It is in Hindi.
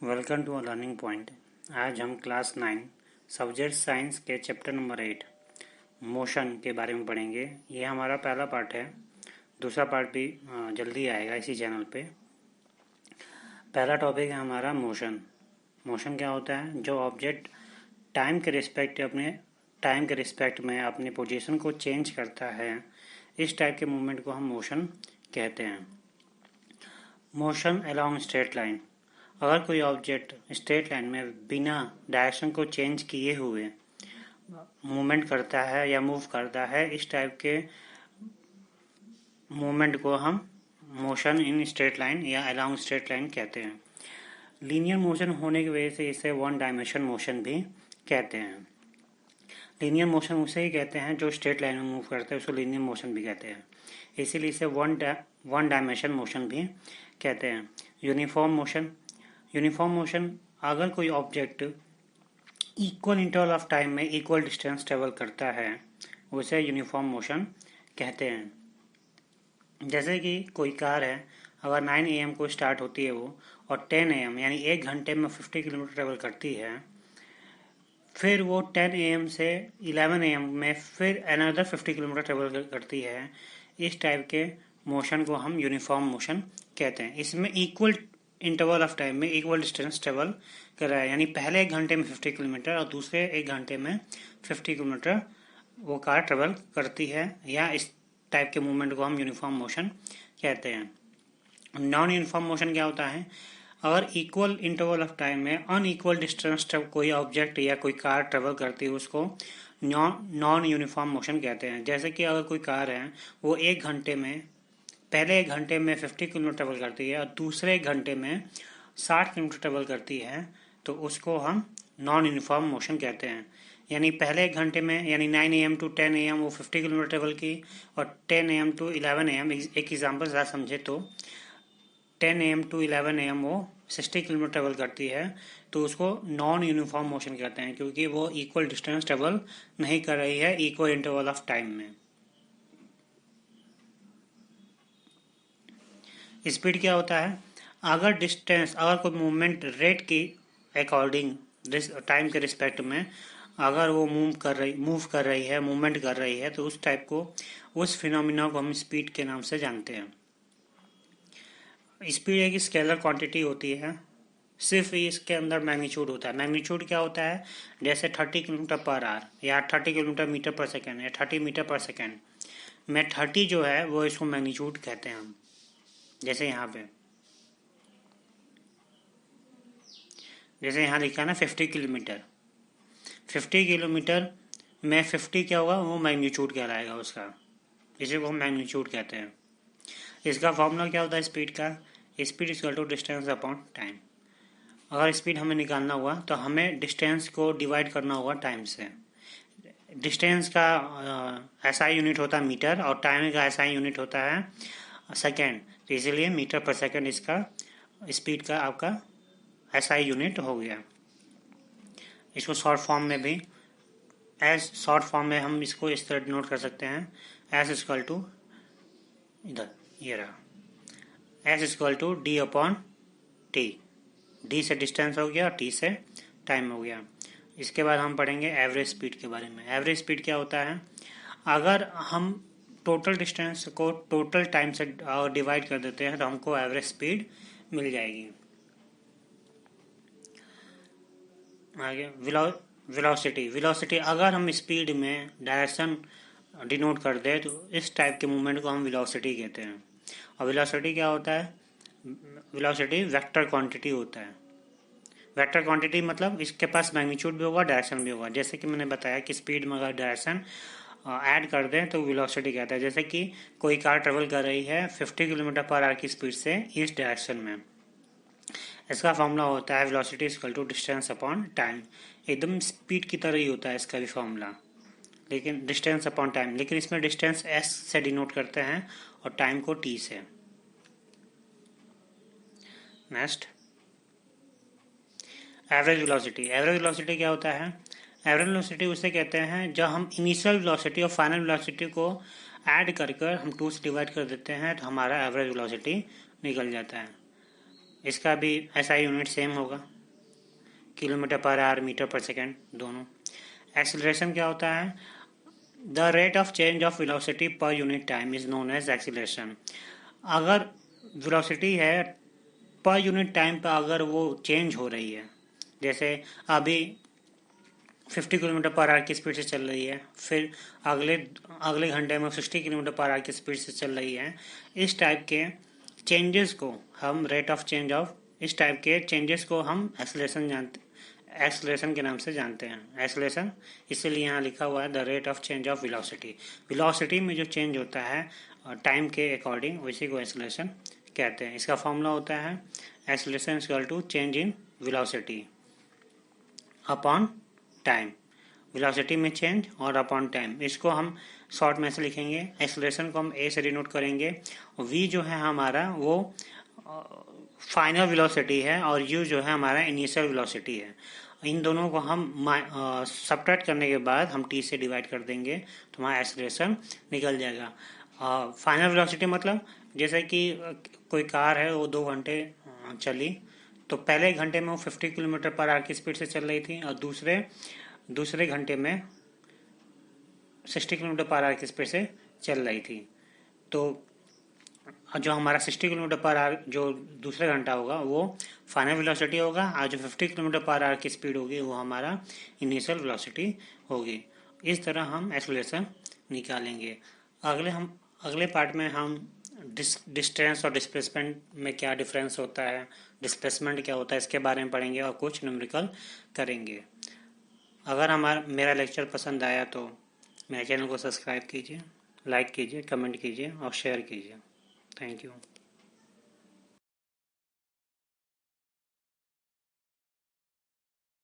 Welcome to learning point. आज हम क्लास 9 सब्जेक्ट साइंस के चैप्टर नंबर 8 मोशन के बारे में पढ़ेंगे। ये हमारा पहला पार्ट है। दूसरा पार्ट भी जल्दी आएगा इसी चैनल पे। पहला टॉपिक है हमारा मोशन। मोशन क्या होता है? जो ऑब्जेक्ट टाइम के रिस्पेक्ट में अपनी पोजीशन को चेंज करता है, इस टाइप के मूवमेंट को हम मोशन कहते हैं। Motion along straight line. अगर कोई ऑब्जेक्ट स्ट्रेट लाइन में बिना डायरेक्शन को चेंज किए हुए मूवमेंट करता है या मूव करता है, इस टाइप के मूवमेंट को हम मोशन इन स्ट्रेट लाइन या अलोंग स्ट्रेट लाइन कहते हैं। लीनियर मोशन होने की वजह से इसे वन डायमेंशन मोशन भी कहते हैं। लीनियर मोशन उसे ही कहते हैं जो स्ट्रेट लाइन में मूव करते हैं, उसको लीनियर मोशन भी कहते हैं। इसीलिए इसे वन डायमेंशन मोशन भी कहते हैं। यूनिफॉर्म मोशन, अगर कोई object equal interval of time में इक्वल डिस्टेंस ट्रेवल करता है, उसे यूनिफॉर्म मोशन कहते हैं। जैसे कि कोई कार है, अगर 9 AM को स्टार्ट होती है वो और 10 AM यानी 1 घंटे में 50 किलोमीटर ट्रेवल करती है, फिर वो 10 AM से 11 AM में फिर अनदर 50 किलोमीटर ट्रेवल करती है, इस टाइप के मोशन को हम यूनिफॉर्म मोशन कहते हैं। इसमें इक्वल इंटरवल ऑफ टाइम में इक्वल डिस्टेंस ट्रेवल कर रहा है, यानी पहले 1 घंटे में 50 किलोमीटर और दूसरे 1 घंटे में 50 किलोमीटर वो कार ट्रेवल करती है, या इस टाइप के मूवमेंट को हम यूनिफॉर्म मोशन कहते हैं। नॉन यूनिफॉर्म मोशन क्या होता है? अगर इक्वल इंटरवल ऑफ टाइम में अनइक्वल डिस्टेंस कोई ऑब्जेक्ट या कोई कार ट्रेवल करती है, उसको नॉन यूनिफॉर्म मोशन कहते हैं। जैसे कि अगर कोई कार है, वो पहले 1 घंटे में 50 किलोमीटर ट्रेवल करती है और दूसरे 1 घंटे में 60 किलोमीटर ट्रेवल करती है, तो उसको हम नॉन यूनिफॉर्म मोशन कहते हैं। यानी पहले 1 घंटे में, यानी 9 AM टू 10 AM वो 50 किलोमीटर ट्रेवल की, और 10 AM टू 11 AM, एक एग्जाम्पल ज़्यादा समझे तो 10 AM टू 11 AM वो 60 किलोमीटर ट्रेवल करती है, तो उसको नॉन यूनिफॉर्म मोशन कहते हैं, क्योंकि वो इक्वल डिस्टेंस ट्रेवल नहीं कर रही है इक्वल इंटरवल ऑफ टाइम में। स्पीड क्या होता है? अगर कोई मूवमेंट रेट की अकॉर्डिंग टाइम के रिस्पेक्ट में अगर वो मूवमेंट कर रही है, तो उस फिनोमिना को हम स्पीड के नाम से जानते हैं। स्पीड एक स्केलर क्वांटिटी होती है, सिर्फ इसके अंदर मैग्नीट्यूड होता है। मैग्नीट्यूड क्या होता है? जैसे 30 किलोमीटर पर आवर या 30 किलोमीटर मीटर पर सेकेंड या 30 मीटर पर सेकेंड में 30 जो है वो इसको मैग्नीट्यूड कहते हैं हम। जैसे यहाँ लिखा है ना 50 किलोमीटर, 50 किलोमीटर में 50 क्या होगा? वो मैग्नीट्यूड कहलाएगा उसका, इसे वो मैग्नीट्यूड कहते हैं। इसका फॉर्मूला क्या होता है स्पीड का? Speed equal to distance upon time. अगर स्पीड हमें निकालना हुआ तो हमें डिस्टेंस को डिवाइड करना होगा टाइम से। डिस्टेंस का SI यूनिट होता है मीटर और टाइम का SI यूनिट होता है सेकेंड, तो इसीलिए मीटर पर सेकेंड इसका स्पीड का आपका SI यूनिट हो गया। इसको शॉर्ट फॉर्म में हम इसको इस तरह डिनोट कर सकते हैं, S इक्वल टू इधर ये रहा, S equal to D upon T। D से डिस्टेंस हो गया और T से टाइम हो गया। इसके बाद हम पढ़ेंगे एवरेज स्पीड के बारे में। एवरेज स्पीड क्या होता है? अगर हम टोटल डिस्टेंस को टोटल टाइम से डिवाइड कर देते हैं तो हमको एवरेज स्पीड मिल जाएगी। आगे वेलोसिटी, अगर हम स्पीड में डायरेक्शन डिनोट कर दे तो इस टाइप के मूवमेंट को हम वेलोसिटी कहते हैं। और वेलोसिटी क्या होता है? वेलोसिटी वेक्टर क्वांटिटी होता है। वेक्टर क्वांटिटी मतलब इसके पास मैग्नीट्यूड भी होगा, डायरेक्शन भी होगा। जैसे कि मैंने बताया कि स्पीड में अगर डायरेक्शन ऐड कर दें तो वेलोसिटी कहता है। जैसे कि कोई कार ट्रेवल कर रही है 50 किलोमीटर पर आवर की स्पीड से इस डायरेक्शन में, इसका फॉर्मूला होता है velocity equal to distance upon time. एकदम स्पीड की तरह ही होता है इसका भी फॉर्मूला, लेकिन डिस्टेंस अपॉन टाइम, लेकिन इसमें डिस्टेंस S से डिनोट करते हैं और टाइम को T से। नेक्स्ट एवरेज वेलोसिटी क्या होता है? एवरेज वेलोसिटी उसे कहते हैं जब हम इनिशियल वेलोसिटी और फाइनल वेलोसिटी को ऐड कर हम 2 से डिवाइड कर देते हैं तो हमारा एवरेज वेलोसिटी निकल जाता है। इसका भी SI यूनिट सेम होगा, kilometre per hour, metre per second दोनों। एक्सीलरेशन क्या होता है? The rate of change of velocity per unit time is known as acceleration. अगर वेलोसिटी है पर यूनिट टाइम पर अगर वो चेंज हो रही है, जैसे अभी 50 किलोमीटर पर आवर की स्पीड से चल रही है, फिर अगले अगले घंटे में 60 किलोमीटर पर आवर की स्पीड से चल रही है, इस टाइप के चेंजेस को हम रेट ऑफ चेंज ऑफ इस टाइप के चेंजेस को हम एक्सलेशन के नाम से जानते हैं। एक्सलेशन इसीलिए यहाँ लिखा हुआ है the rate of change of velocity. Velocity में जो चेंज होता है टाइम के अकॉर्डिंग, उसी को एक्सलेशन कहते हैं। इसका फॉर्मूला होता है acceleration equal to change in velocity upon time. Velocity में चेंज और अपॉन टाइम, इसको हम शॉर्ट में से लिखेंगे। एक्सलेशन को हम ए से डिनोट करेंगे। वी जो है हमारा वो फाइनल वेलोसिटी है और यू जो है हमारा इनिशियल वेलोसिटी है। इन दोनों को हम सब्ट्रैक्ट करने के बाद हम टी से डिवाइड कर देंगे तो हमारा एक्सलेशन निकल जाएगा। फाइनल वेलोसिटी मतलब जैसे कि कोई कार है वो 2 घंटे चली, तो पहले घंटे में वो 50 किलोमीटर पर आवर की स्पीड से चल रही थी और दूसरे घंटे में 60 किलोमीटर पर आवर की स्पीड से चल रही थी। तो जो हमारा 60 किलोमीटर पर आवर जो दूसरे घंटा होगा वो फाइनल वेलोसिटी होगा, और जो 50 किलोमीटर पर आवर की स्पीड होगी वो हमारा इनिशियल वेलोसिटी होगी। इस तरह हम एक्सेलरेशन निकालेंगे। अगले पार्ट में हम डिस्टेंस और डिस्प्लेसमेंट में क्या डिफरेंस होता है, डिस्प्लेसमेंट क्या होता है, इसके बारे में पढ़ेंगे और कुछ न्यूमेरिकल करेंगे। अगर मेरा लेक्चर पसंद आया तो मेरे चैनल को सब्सक्राइब कीजिए, लाइक कीजिए, कमेंट कीजिए और शेयर कीजिए। Thank you.